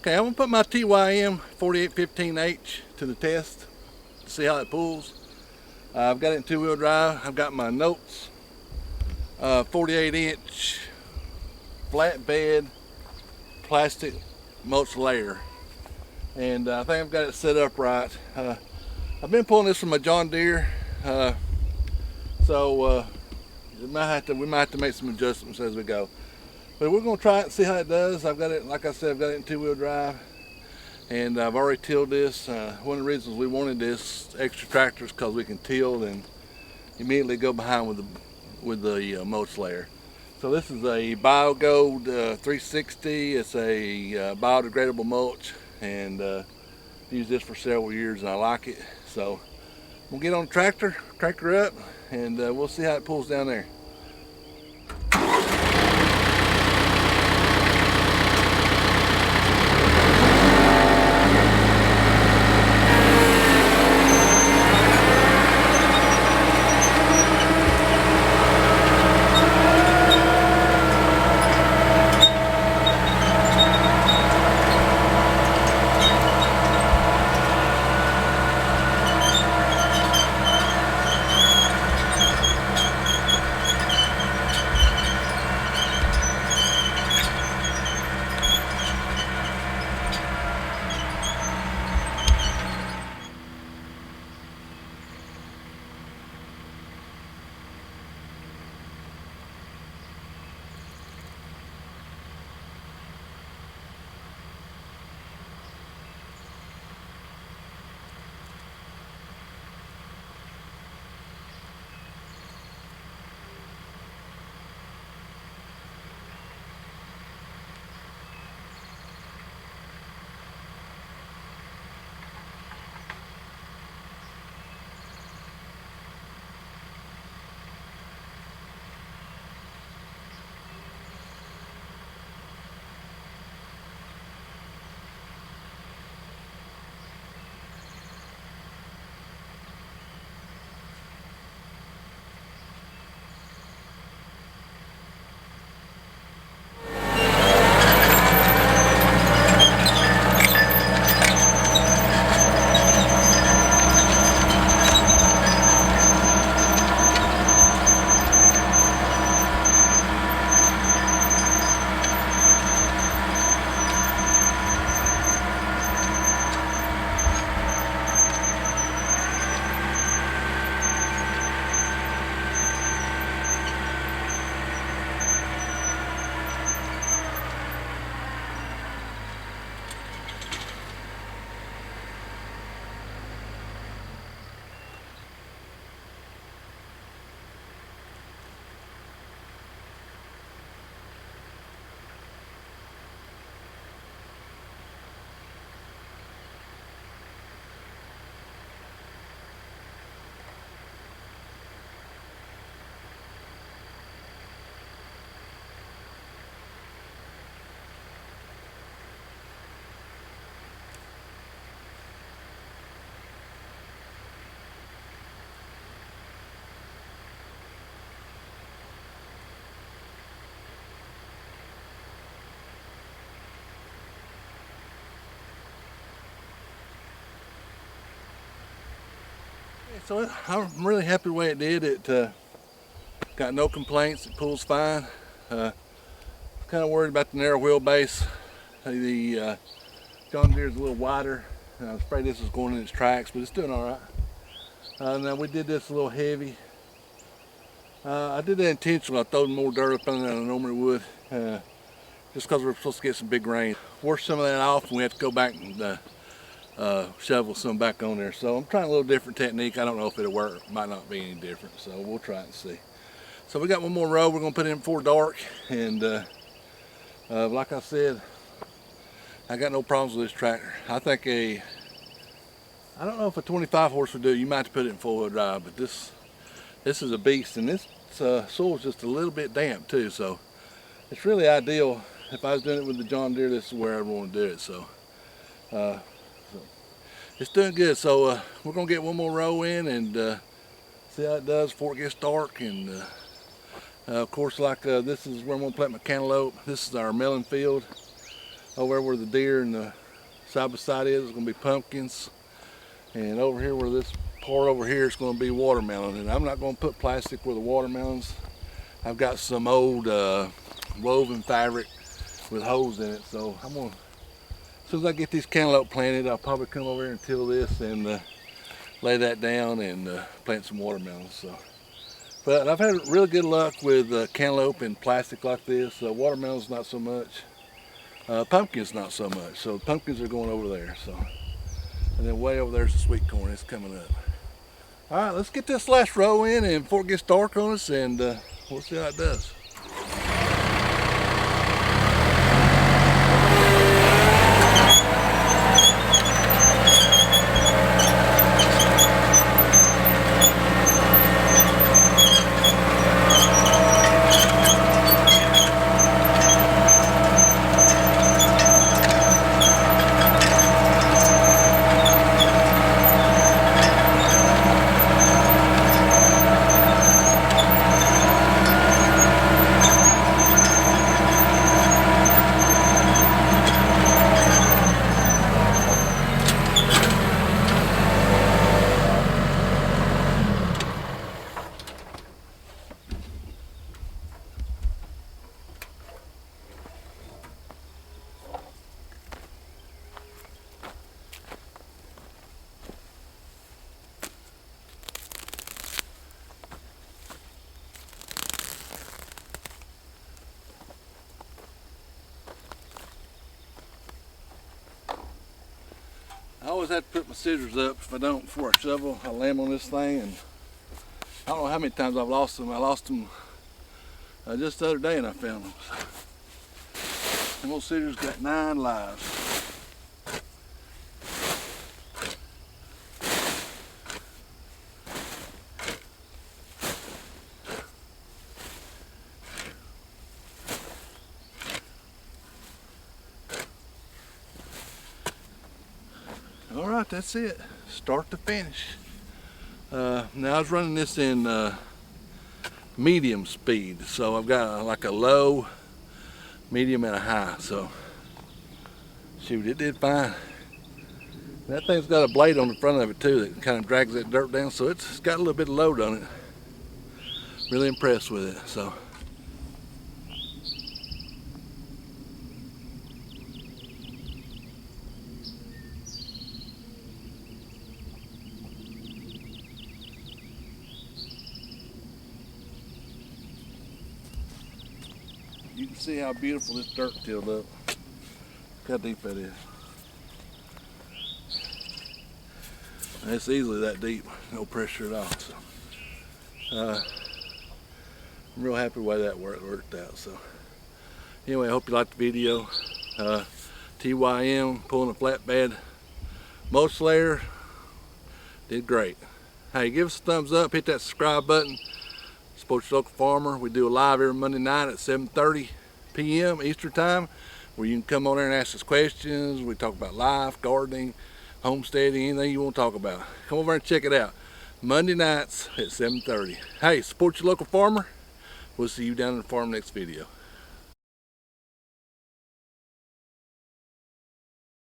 Okay, I'm gonna put my TYM 4815H to the test to see how it pulls. I've got it in two-wheel drive. I've got my Notes 48-inch flatbed plastic mulch layer, and I think I've got it set up right. I've been pulling this from a John Deere, so we might have to make some adjustments as we go. But we're going to try it and see how it does. I've got it, like I said, I've got it in two-wheel drive, and I've already tilled this. One of the reasons we wanted this extra tractor is because we can till and immediately go behind with the mulch layer. So this is a BioGold 360. It's a biodegradable mulch, and I've used this for several years and I like it. So we'll get on the tractor, crank her up, and we'll see how it pulls down there. So I'm really happy the way it did. It got no complaints. It pulls fine. Kind of worried about the narrow wheelbase. The John Deere is a little wider. I was afraid this was going in its tracks, but it's doing all right. Now we did this a little heavy. I did that intentionally. I throwed more dirt up in there than I normally would, just because we're supposed to get some big rain. Wash some of that off, and we have to go back and shovel some back on there. So I'm trying a little different technique. I don't know if it'll work. It might not be any different, so we'll try it and see. So we got one more row we're going to put in before dark, and like I said, I got no problems with this tractor. I think I don't know if a 25 horse would do. You might have to put it in four-wheel drive, but this is a beast, and this soil's just a little bit damp too, so it's really ideal. If I was doing it with the John Deere, this is where I want to do it. So it's doing good. So we're gonna get one more row in and see how it does before it gets dark. And of course, like this is where I'm gonna plant my cantaloupe. This is our melon field. Over there where the deer and the side by side is going to be pumpkins. And over here where this part over here is going to be watermelon. And I'm not going to put plastic where the watermelons. I've got some old woven fabric with holes in it. So I'm going to, as soon as I get these cantaloupe planted, I'll probably come over here and till this and lay that down and plant some watermelons. So, but I've had really good luck with cantaloupe and plastic like this. Watermelons not so much. Pumpkins not so much. So pumpkins are going over there. So, and then way over there's the sweet corn. It's coming up. All right, let's get this last row in, and before it gets dark on us, and we'll see how it does. I always have to put my scissors up. If I don't before I shovel, I land on this thing, and I don't know how many times I've lost them. I lost them just the other day, and I found them. Them old scissors got 9 lives. All right, that's it. Start to finish. Now I was running this in medium speed, so I've got like a low, medium, and a high. So shoot, it did fine. That thing's got a blade on the front of it too that kind of drags that dirt down, so it's got a little bit of load on it. Really impressed with it. So. You can see how beautiful this dirt tilled up. Look how deep that is. It's easily that deep, no pressure at all. So, I'm real happy the way that worked out. So, anyway, I hope you liked the video. TYM pulling a flatbed mulch layer did great. Hey, give us a thumbs up, hit that subscribe button. Support your local farmer. We do a live every Monday night at 7:30 p.m. Eastern time, where you can come on there and ask us questions. We talk about life, gardening, homesteading, anything you want to talk about. Come over and check it out. Monday nights at 7:30. Hey, support your local farmer. We'll see you down in the farm next video.